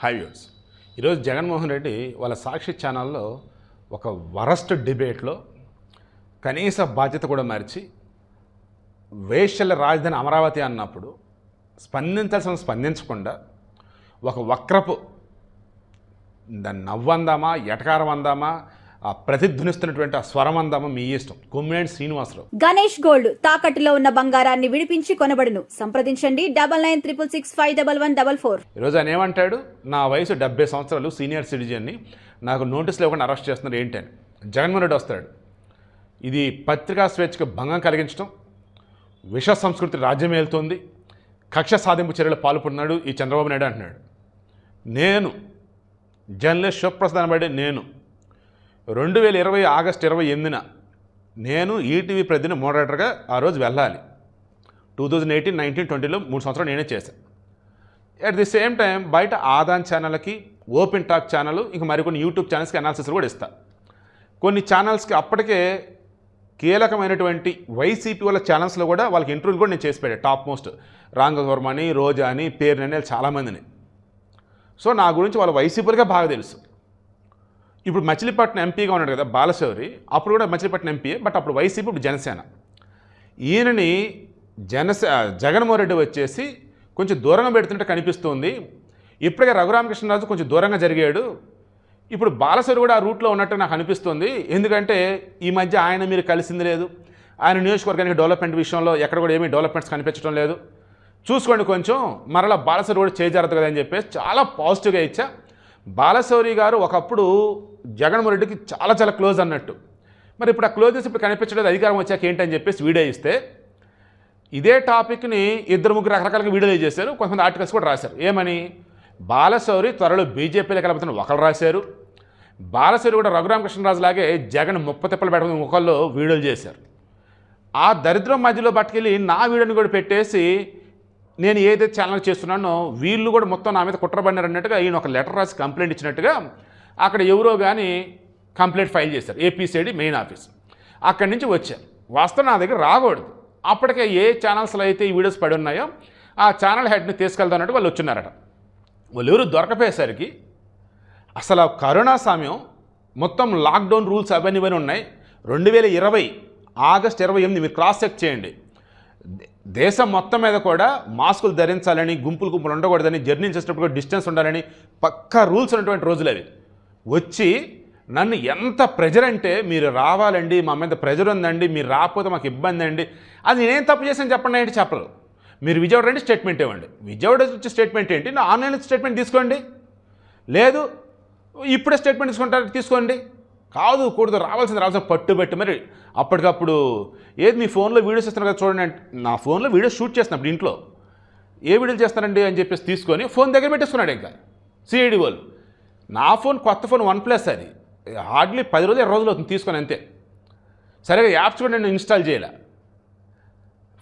High views. ఈరోజు జగన్మోహన్ రెడ్డి వాళ్ళ సాక్షి ఛానల్లో ఒక వరస్ట్ డిబేట్లో కనీస బాధ్యత కూడా మరిచి వేశ్యల రాజధాని అమరావతి అన్నప్పుడు స్పందించకుండా ఒక వక్రపు దాన్ని నవ్వందామా ఎటకారం అందామా ఆ ప్రతిధ్వనిస్తున్నటువంటి ఆ స్వరం అందామా మీ ఇష్టం. కొమ్మినేని శ్రీనివాసరావు. గణేష్ గోల్డ్ తాకట్టులో ఉన్న బంగారాన్ని విడిపించి కొనబడును. సంప్రదించండి 9966651144. ఈరోజు ఆయన ఏమంటాడు, నా వయసు 70 సంవత్సరాలు, సీనియర్ సిటిజన్ని, నాకు నోటీసులు ఇవ్వకుండా అరెస్ట్ చేస్తున్నారు ఏంటని. జగన్మోహన్ రెడ్డి వస్తాడు. ఇది పత్రికా స్వేచ్ఛకు భంగం కలిగించడం, విష సంస్కృతి రాజ్యం ఏలుతోంది, కక్ష సాధింపు చర్యలు పాల్పడుతున్నాడు ఈ చంద్రబాబు నాయుడు అంటున్నాడు. నేను జర్నలిస్ట్ శివప్రసాద్ అనబడే నేను 2020 ఆగస్టు 28న నేను ఈటీవీ ప్రతిని మోడరేటర్గా ఆ రోజు వెళ్ళాలి. 2018, 19, 20లో 3 సంవత్సరాలు నేనే చేశాను. అట్ ది సేమ్ టైం బయట ఆదాన్ ఛానల్కి, ఓపెన్ టాక్ ఛానల్, ఇంకా మరికొన్ని యూట్యూబ్ ఛానల్స్కి అనాలిసిస్ కూడా ఇస్తా. కొన్ని ఛానల్స్కి అప్పటికే కీలకమైనటువంటి వైసీపీ వాళ్ళ ఛానల్స్లో కూడా వాళ్ళకి ఇంటర్వ్యూలు కూడా నేను చేసి పెట్టాను. టాప్ మోస్ట్ రాంగవర్మ అని, రోజా అని, పేరునని చాలామందిని. సో నా గురించి వాళ్ళ వైసీపీలుగా బాగా తెలుసు. ఇప్పుడు మచిలీపట్నం ఎంపీగా ఉన్నాడు కదా బాలశౌరి, అప్పుడు కూడా మచిలీపట్నం ఎంపీయే, బట్ అప్పుడు వైసీపీ, ఇప్పుడు జనసేన. ఈయనని జగన్మోహన్ రెడ్డి వచ్చేసి కొంచెం దూరంగా పెడుతుంటే కనిపిస్తుంది. ఇప్పటికే రఘురామకృష్ణరాజు కొంచెం దూరంగా జరిగాడు, ఇప్పుడు బాలశౌరి కూడా ఆ రూట్లో ఉన్నట్టు నాకు అనిపిస్తుంది. ఎందుకంటే ఈ మధ్య ఆయన మీరు కలిసింది లేదు, ఆయన నియోజకవర్గానికి డెవలప్మెంట్ విషయంలో ఎక్కడ కూడా ఏమీ డెవలప్మెంట్స్ కనిపించడం లేదు, చూసుకోండి కొంచెం, మరలా బాలశౌరి కూడా చేజారదు కదా అని చెప్పేసి చాలా పాజిటివ్గా ఇచ్చా. బాలశౌరి గారు ఒకప్పుడు జగన్మోహన్ రెడ్డికి చాలా చాలా క్లోజ్ అన్నట్టు. మరి ఇప్పుడు ఆ క్లోజెస్ ఇప్పుడు కనిపించలేదు, అధికారం వచ్చాక ఏంటని చెప్పేసి వీడియో ఇస్తే ఇదే టాపిక్ని 2-3 రకరకాలుగా వీడియోలు చేశారు. కొంతమంది ఆర్టికల్స్ కూడా రాశారు. ఏమని, బాలశౌరి త్వరలో బీజేపీలో కలుపుతున్న ఒకరు రాశారు, బాలశౌరి కూడా రఘురామకృష్ణరాజు లాగే జగన్ తిప్పలు పెట్టడం ఒకళ్ళు వీడియోలు చేశారు. ఆ దరిద్రం మధ్యలో పట్టుకెళ్ళి నా వీడియోని కూడా పెట్టేసి నేను ఏదైతే ఛానల్ చేస్తున్నానో వీళ్ళు కూడా మొత్తం నా మీద కుట్రబడినారు అన్నట్టుగా ఈయన ఒక లెటర్ రాసి కంప్లైంట్ ఇచ్చినట్టుగా అక్కడ ఎవరో కానీ కంప్లైంట్ ఫైల్ చేశారు. ఏపీసీఐడి మెయిన్ ఆఫీస్. అక్కడి నుంచి వచ్చారు. వాస్తవం నా దగ్గర రాకూడదు. అప్పటికే ఏ ఛానల్స్లో అయితే ఈ వీడియోస్ పడి ఉన్నాయో ఆ ఛానల్ హెడ్ని తీసుకెళ్తానట్టు వాళ్ళు వచ్చినారట. వాళ్ళు ఎవరు దొరకపోయేసరికి అసలు కరోనా సమయం మొత్తం లాక్డౌన్ రూల్స్ అవన్నీ ఉన్నాయి. 2020 ఆగస్టు 28 మీరు క్రాస్ చెక్ చేయండి. దేశం మొత్తం మీద కూడా మాస్కులు ధరించాలని, గుంపులు ఉండకూడదని, జర్నీ చేసేటప్పుడు డిస్టెన్స్ ఉండాలని పక్కా రూల్స్ ఉన్నటువంటి రోజులు అవి. వచ్చి నన్ను ఎంత ప్రెజర్ అంటే, మీరు రావాలండి, మా మీద ప్రెజర్ ఉందండి, మీరు రాకపోతే మాకు ఇబ్బంది అండి. అది నేనేం తప్పు చేశాను చెప్పండి అంటే చెప్పరు. మీరు విజయవాడ రండి, స్టేట్మెంట్ ఇవ్వండి. విజయవాడ వచ్చి స్టేట్మెంట్ ఏంటి, నా ఆన్లైన్ స్టేట్మెంట్ తీసుకోండి, లేదు ఇప్పుడే స్టేట్మెంట్ తీసుకోండి. కాదు కూడదు, రావాల్సిన పట్టుబట్టి మరి అప్పటికప్పుడు ఏది మీ ఫోన్లో వీడియోస్ ఇస్తున్నారు కదా చూడండి అంటే, నా ఫోన్లో వీడియోస్ షూట్ చేస్తున్నప్పుడు ఇంట్లో ఏ వీడియోలు చేస్తారండి అని చెప్పేసి తీసుకొని ఫోన్ దగ్గర పెట్టేసుకున్నాడు. ఇంకా సిఐడి వాళ్ళు నా ఫోన్, కొత్త ఫోన్ OnePlus, అది హార్డ్లీ 10 రోజులు 20 రోజులు అవుతుంది తీసుకొని, అంతే. సరిగా యాప్స్ కూడా నేను ఇన్స్టాల్ చేయాల,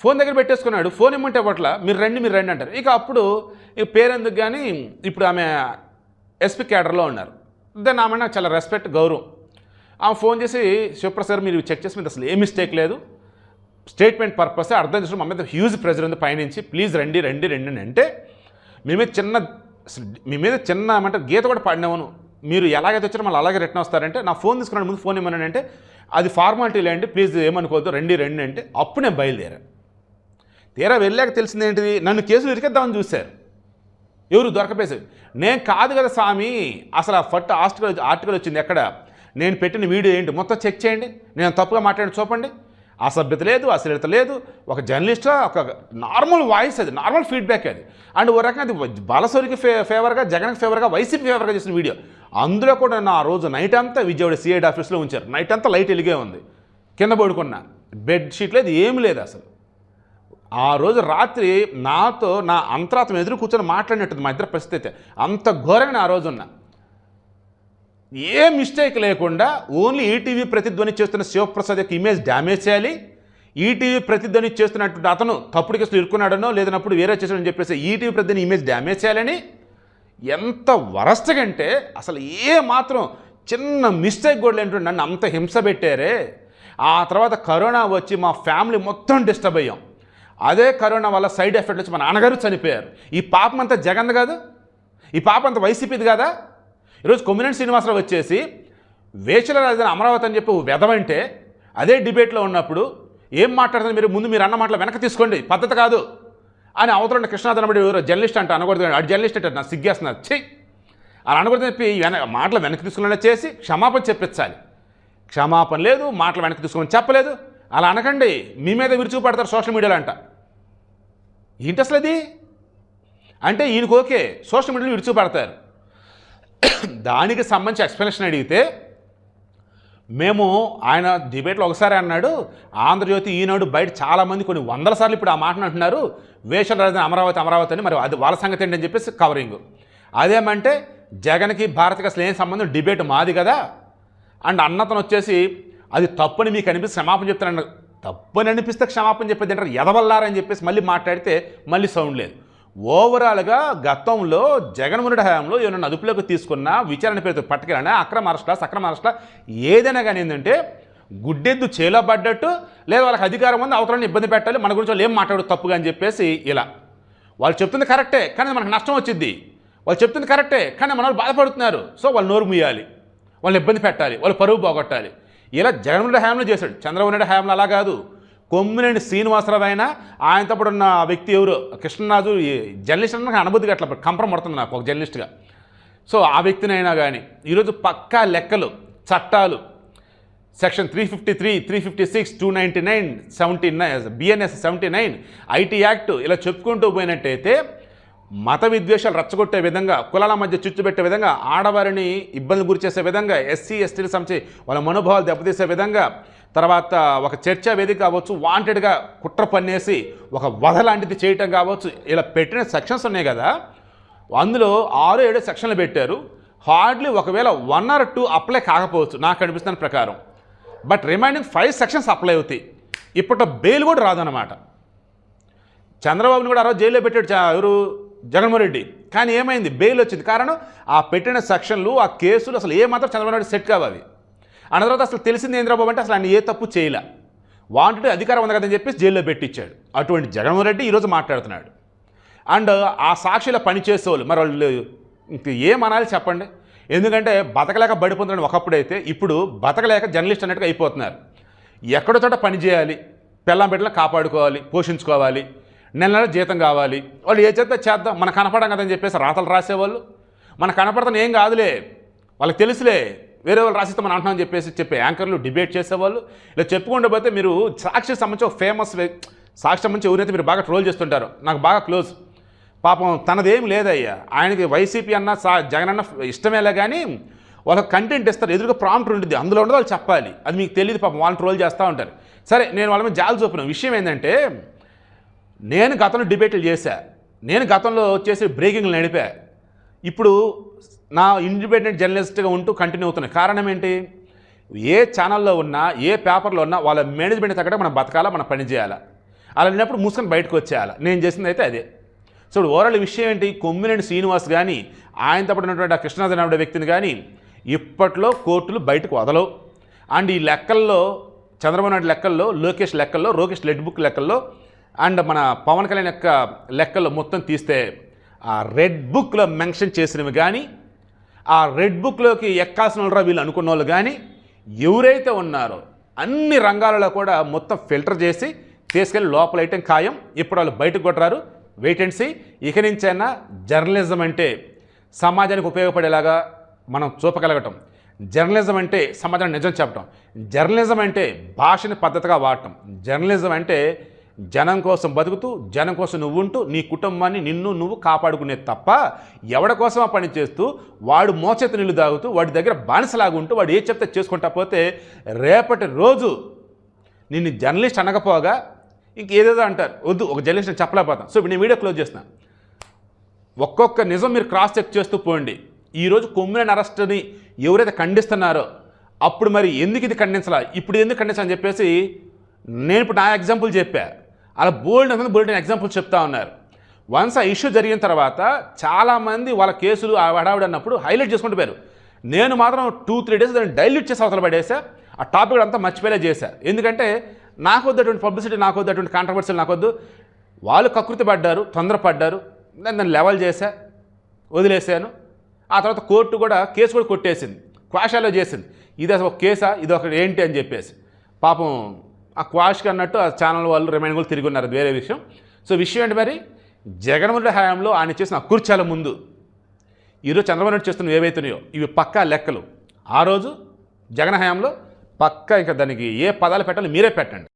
ఫోన్ దగ్గర పెట్టేసుకున్నాడు. ఫోన్ ఇమ్మంటే అప్పట్లా మీరు రండి అంటారు. ఇక అప్పుడు ఇక పేరెందుకు కానీ ఇప్పుడు ఆమె ఎస్పీ క్యాడర్లో ఉన్నారు. దాన్ని ఆమె నాకు చాలా రెస్పెక్ట్, గౌరవం. ఆమె ఫోన్ చేసి, శివప్రసాద్ మీరు చెక్ చేసి మీద అసలు ఏ మిస్టేక్ లేదు, స్టేట్మెంట్ పర్పస్ అర్థం చేసుకుని మా మీద హ్యూజ్ ప్రెజర్ ఉంది పైనుంచి, ప్లీజ్ రండి అని అంటే మీ మీద చిన్న ఏమంటారు గీత కూడా పడినామను, మీరు ఎలాగైతే వచ్చారో మళ్ళీ అలాగే రిటర్న్ వస్తారంటే, నా ఫోన్ తీసుకున్నాను ముందు ఫోన్ ఇవ్వమని అంటే, అది ఫార్మాలిటీ లేండి ప్లీజ్ ఏమనుకోవద్దు రండి అంటే అప్పుడు నేను బయలుదేరాను. తీరా వెళ్ళాక తెలిసింది ఏంటిది, నన్ను కేసులు ఇరికేద్దామని చూశారు. ఎవరు దొరకపోయేసారు. నేను కాదు కదా స్వామి, అసలు ఆ ఫట్ ఆర్టికల్ వచ్చింది ఎక్కడ, నేను పెట్టిన వీడియో ఏంటి మొత్తం చెక్ చేయండి, నేను తప్పుగా మాట్లాడి చూపండి. అసభ్యత లేదు, అశ్లీలత లేదు, ఒక జర్నలిస్ట్గా ఒక నార్మల్ వాయిస్, అది నార్మల్ ఫీడ్బ్యాక్ అది. అండ్ ఓ రకంగా అది బాలశౌరికి ఫేవర్గా, జగన్కి ఫేవర్గా, వైసీపీ ఫేవర్గా చేసిన వీడియో. అందులో కూడా నా రోజు నైట్ అంతా విజయవాడ సిఐడి ఆఫీస్లో ఉంచారు. నైట్ అంతా లైట్ వెలిగే ఉంది, కింద పడుకున్నా, బెడ్షీట్ లేదు, ఏమి లేదు అసలు. ఆ రోజు రాత్రి నాతో నా అంతరాత్మ ఎదురు కూర్చొని మాట్లాడినట్టుంది మా ఇద్దరు పరిస్థితి. అంత ఘోరంగా ఆ రోజు ఉన్నా. ఏ మిస్టేక్ లేకుండా ఓన్లీ ఈటీవీ ప్రతిధ్వని చేస్తున్న శివప్రసాద్ యొక్క ఇమేజ్ డ్యామేజ్ చేయాలి, ఈటీవీ ప్రతిధ్వని చేస్తున్నట్టు అతను తప్పుడు కేసులు ఇరుక్కున్నాడనో లేదన్నప్పుడు వేరే చేశాడని చెప్పేసి ఈటీవీ ప్రతిధ్వని ఇమేజ్ డ్యామేజ్ చేయాలని ఎంత వరస్ట్గా అంటే, అసలు ఏ మాత్రం చిన్న మిస్టేక్ కూడా లేంటూ నన్ను అంత హింస పెట్టారే. ఆ తర్వాత కరోనా వచ్చి మా ఫ్యామిలీ మొత్తం డిస్టర్బ్ అయ్యాం. అదే కరోనా వల్ల సైడ్ ఎఫెక్ట్ వచ్చి మా నాన్నగారు చనిపోయారు. ఈ పాపం అంతా జగన్ కాదు, ఈ పాప అంత వైసీపీది కాదా? ఈరోజు కొమ్మినేని శ్రీనివాసరావు వచ్చేసి వేషల రాజధాని అమరావతి అని చెప్పి వెదవంటే అదే డిబేట్లో ఉన్నప్పుడు ఏం మాట్లాడుతుంది మీరు? ముందు మీరు అన్న మాటలు వెనక్కి తీసుకోండి, పద్ధతి కాదు అని అవతల కృష్ణాధనబడి ఎవరో జర్నలిస్ట్ అంటే అనకూడదు, ఆ జర్నలిస్ట్ అంటే నాకు సిగ్గేస్తున్నారు. అలా అనకూడదు చెప్పి మాటలు వెనక్కి తీసుకునేలా చేసి క్షమాపణ చెప్పించాలి. క్షమాపణ లేదు, మాటలు వెనక్కి తీసుకోమని చెప్పలేదు. అలా అనకండి, మీ మీద విరుచుకుపడతారు సోషల్ మీడియాలో అంట. ఏంటి అసలు అది? అంటే ఈయనకు ఓకే, సోషల్ మీడియాలో విరుచుకుపడతారు. దానికి సంబంధించి ఎక్స్ప్లెనేషన్ అడిగితే మేము ఆయన డిబేట్లో ఒకసారి అన్నాడు, ఆంధ్రజ్యోతి, ఈనాడు, బయట చాలామంది కొన్ని వందల సార్లు ఇప్పుడు ఆ మాటను అంటున్నారు, వేషల రాజధాని అమరావతి అని. మరి అది వాళ్ళ సంగతి ఏంటి అని చెప్పేసి కవరింగ్. అదేమంటే జగన్కి భారత్కి అసలు ఏం సంబంధం, డిబేట్ మాది కదా. అండ్ అన్నతను వచ్చేసి అది తప్పని మీకు అనిపిస్తే క్షమాపణ చెప్తాను. తప్పని అనిపిస్తే క్షమాపణ చెప్పేది అంటారు, ఎదవల్లారని చెప్పేసి మళ్ళీ మాట్లాడితే మళ్ళీ సౌండ్ లేదు. ఓవరాల్గా గతంలో జగన్మోహన్ రెడ్డి హయాంలో ఏమైనా అదుపులోకి తీసుకున్న విచారణ పేరుతో పట్టుకెళ్ళినా అక్రమ అరెస్ట్లా సక్రమ అరెస్ట్లా ఏదైనా కానీ ఏంటంటే గుడ్డెద్దు చేలో పడ్డట్టు, లేదా వాళ్ళకి అధికారం ఉంది అవతలని ఇబ్బంది పెట్టాలి, మన గురించి వాళ్ళు ఏం మాట్లాడు తప్పుగా అని చెప్పేసి ఇలా. వాళ్ళు చెప్తుంది కరెక్టే కానీ మనకు నష్టం వచ్చింది, వాళ్ళు చెప్తుంది కరెక్టే కానీ మన వాళ్ళు బాధపడుతున్నారు, సో వాళ్ళు నోరు మూయాలి, వాళ్ళని ఇబ్బంది పెట్టాలి, వాళ్ళు పరువు పోగొట్టాలి. ఇలా జగన్మోహన్ రెడ్డి హయాంలో చేశాడు. చంద్రబాబు నాయుడు హయాంలో అలా కాదు. కొమ్మినేని శ్రీనివాసరావు అయినా ఆయనతో పాటు ఉన్న వ్యక్తి ఎవరు, కృష్ణరాజు, జర్నలిస్ట్ అన్న అనుభూతిగా అట్లా కంపరం పడుతుంది నాకు ఒక జర్నలిస్ట్గా. సో ఆ వ్యక్తినైనా కానీ ఈరోజు పక్కా లెక్కలు, చట్టాలు, సెక్షన్ 353, 356, 299, 79, BNS 79, IT యాక్ట్ ఇలా చెప్పుకుంటూ పోయినట్టయితే మత విద్వేషాలు రచ్చగొట్టే విధంగా, కులాల మధ్య చిచ్చు పెట్టే విధంగా, ఆడవారిని ఇబ్బందులు గురి చేసే విధంగా, SC STలకు సంబంధించి వాళ్ళ మనోభావాలు దెబ్బతీసే విధంగా, తర్వాత ఒక చర్చా వేదిక కావచ్చు వాంటెడ్గా కుట్ర పన్నేసి ఒక వధ లాంటిది చేయటం కావచ్చు, ఇలా పెట్టిన సెక్షన్స్ ఉన్నాయి కదా. అందులో 6-7 సెక్షన్లు పెట్టారు. హార్డ్లీ ఒకవేళ 1 or 2 అప్లై కాకపోవచ్చు నాకు అనిపిస్తున్న ప్రకారం, బట్ రిమైనింగ్ 5 సెక్షన్స్ అప్లై అవుతాయి. ఇప్పట్లో బెయిల్ కూడా రాదన్నమాట. చంద్రబాబుని కూడా ఆ రోజు జైల్లో పెట్టాడు ఎవరు, జగన్మోహన్ రెడ్డి. కానీ ఏమైంది, బెయిల్ వచ్చింది. కారణం ఆ పెట్టిన సెక్షన్లు, ఆ కేసులు అసలు ఏమాత్రం చంద్రబాబు నాయుడు సెట్ కావాలి. అన్న తర్వాత అసలు తెలిసింది చంద్రబాబు అంటే అసలు ఆయన ఏ తప్పు చేయలే, వాంటెడ్ అధికారం ఉంది కదని చెప్పేసి జైల్లో పెట్టించాడు. అటువంటి జగన్మోహన్ రెడ్డి ఈరోజు మాట్లాడుతున్నాడు. అండ్ ఆ సాక్షిలో పనిచేసేవాళ్ళు మరి వాళ్ళు ఇంక ఏమనాలి చెప్పండి. ఎందుకంటే బతకలేక బడిపోతున్నాడు ఒకప్పుడైతే, ఇప్పుడు బతకలేక జర్నలిస్ట్ అన్నట్టుగా అయిపోతున్నారు. ఎక్కడో చోట పని చేయాలి, పెళ్ళాం బిడ్డలను కాపాడుకోవాలి, పోషించుకోవాలి, నెల నెల జీతం కావాలి, వాళ్ళు ఏ చేస్తే చేద్దాం, మనకు కనపడం కదని చెప్పేసి రాతలు రాసేవాళ్ళు. మనకు కనపడతాను ఏం కాదులే, వాళ్ళకి తెలుసులే, వేరే వాళ్ళు రాసిస్తే మనం అంటున్నామని చెప్పే యాంకర్లు డిబేట్ చేసేవాళ్ళు. ఇలా చెప్పుకుంటూ పోతే మీరు సాక్షి సంబంధించి ఒక ఫేమస్ సాక్షి సంబంధించి ఎవరైతే మీరు బాగా ట్రోల్ చేస్తుంటారో, నాకు బాగా క్లోజ్, పాపం తనదేం లేదయ్యా, ఆయనకి వైసీపీ అన్న జగన్ అన్న ఇష్టమేలే కానీ వాళ్ళకి కంటెంట్ ఇస్తారు, ఎదురుగా ప్రాంప్ట్ ఉంటుంది, అందులో ఉండదు వాళ్ళు చెప్పాలి, అది మీకు తెలియదు. పాపం వాళ్ళని ట్రోల్ చేస్తూ ఉంటారు. సరే, నేను వాళ్ళ మీద జాలి చూపిన విషయం ఏంటంటే, నేను గతంలో డిబేట్లు చేశా, నేను గతంలో వచ్చేసి బ్రేకింగ్లు నడిపా. ఇప్పుడు నా ఇండిపెండెంట్ జర్నలిస్ట్గా ఉంటూ కంటిన్యూ అవుతున్నాయి. కారణం ఏంటి, ఏ ఛానల్లో ఉన్నా, ఏ పేపర్లో ఉన్నా వాళ్ళ మేనేజ్మెంట్ తగ్గట్టు మనం బతకాలా, మనం పని చేయాలా. అలా లేనప్పుడు మూసుకొని బయటకు వచ్చేయాలి. నేను చేసింది అయితే అదే. సో ఇప్పుడు ఓవరాల్ విషయం ఏంటి, కొమ్మినేని శ్రీనివాస్ కానీ ఆయనతో పాటు ఉన్నటువంటి ఆ కృష్ణాధన్ అనే వ్యక్తిని కానీ ఇప్పట్లో కోర్టులు బయటకు వదలవు. అండ్ ఈ లెక్కల్లో చంద్రబాబు నాయుడు లెక్కల్లో, లోకేష్ లెక్కల్లో, లోకేష్ రెడ్ బుక్ లెక్కల్లో, అండ్ మన పవన్ కళ్యాణ్ యొక్క లెక్కల్లో మొత్తం తీస్తే ఆ రెడ్ బుక్లో మెన్షన్ చేసినవి కానీ, ఆ రెడ్ బుక్లోకి ఎక్కాల్సిన వాళ్ళరా వీళ్ళు అనుకున్న వాళ్ళు కానీ ఎవరైతే ఉన్నారో అన్ని రంగాలలో కూడా మొత్తం ఫిల్టర్ చేసి తీసుకెళ్ళి లోపలైతే ఖాయం. ఇప్పుడు వాళ్ళు బయటకు కొట్టరారు, వెయిట్ అండ్ సీ. ఇక నుంచైనా జర్నలిజం అంటే సమాజానికి ఉపయోగపడేలాగా మనం చూపగలగటం, జర్నలిజం అంటే సమాజానికి నిజం చెప్పటం, జర్నలిజం అంటే భాషని పద్ధతిగా వాడటం, జర్నలిజం అంటే జనం కోసం బతుకుతూ, జనం కోసం నువ్వు ఉంటూ, నీ కుటుంబాన్ని నిన్ను నువ్వు కాపాడుకునేది తప్ప ఎవడి కోసమా పని చేస్తూ వాడు మోచేతి నీళ్ళు తాగుతూ వాడి దగ్గర బానిసలాగుంటూ వాడు ఏ చెప్తే చేసుకుంటా పోతే రేపటి రోజు నిన్ను జర్నలిస్ట్ అనకపోగా ఇంకేదేదో అంటారు. వద్దు, ఒక జర్నలిస్ట్ చెప్పలేకపోతాం. సో ఇప్పుడు నేను వీడియో క్లోజ్ చేస్తున్నాను. ఒక్కొక్క నిజం మీరు క్రాస్ చెక్ చేస్తూ పోండి. ఈరోజు కొమ్మినేని అరెస్ట్ని ఎవరైతే ఖండిస్తున్నారో అప్పుడు మరి ఎందుకు ఇది ఖండించాలా, ఇప్పుడు ఎందుకు ఖండించాలని చెప్పేసి నేను ఇప్పుడు నా ఎగ్జాంపుల్ చెప్పా. అలా బోల్డ్ ఎగ్జాంపుల్ చెప్తా ఉన్నారు. వన్స్ ఆ ఇష్యూ జరిగిన తర్వాత చాలామంది వాళ్ళ కేసులు హడావుడి అన్నప్పుడు హైలైట్ చేసుకుంటూ పోయారు. నేను మాత్రం 2-3 days దాన్ని డైల్యూట్ చేసి అవతల పడేసా. ఆ టాపిక్ అంతా మర్చిపోయేలా చేశా. ఎందుకంటే నాకు వద్దు అటువంటి పబ్లిసిటీ, నాకు వద్దు అటువంటి కాంట్రవర్సీలు, నాకు వద్దు. వాళ్ళు కకృతి పడ్డారు, తొందరపడ్డారు, దాన్ని లెవెల్ చేశా. వదిలేశాను. ఆ తర్వాత కోర్టు కూడా కేసు కూడా కొట్టేసింది, క్వాషాలో చేసింది. ఇది అసలు ఒక కేసా, ఇది ఒకటి ఏంటి అని చెప్పేసి పాపం ఆ క్వాష్కి అన్నట్టు ఆ ఛానల్ వాళ్ళు రిమైండ్ కూడా తిరిగి ఉన్నారు, అది వేరే విషయం. సో విషయం ఏంటి మరి, జగన్మోహన్ రెడ్డి హయాంలో ఆయన చేసిన అకృత్యాల ముందు ఈరోజు చంద్రబాబు నాయుడు చేస్తున్నవి ఏవైతున్నాయో ఇవి పక్కా లెక్కలు. ఆ రోజు జగన్ హయాంలో పక్కా ఇంకా దానికి ఏ పదాలు పెట్టాలో మీరే పెట్టండి.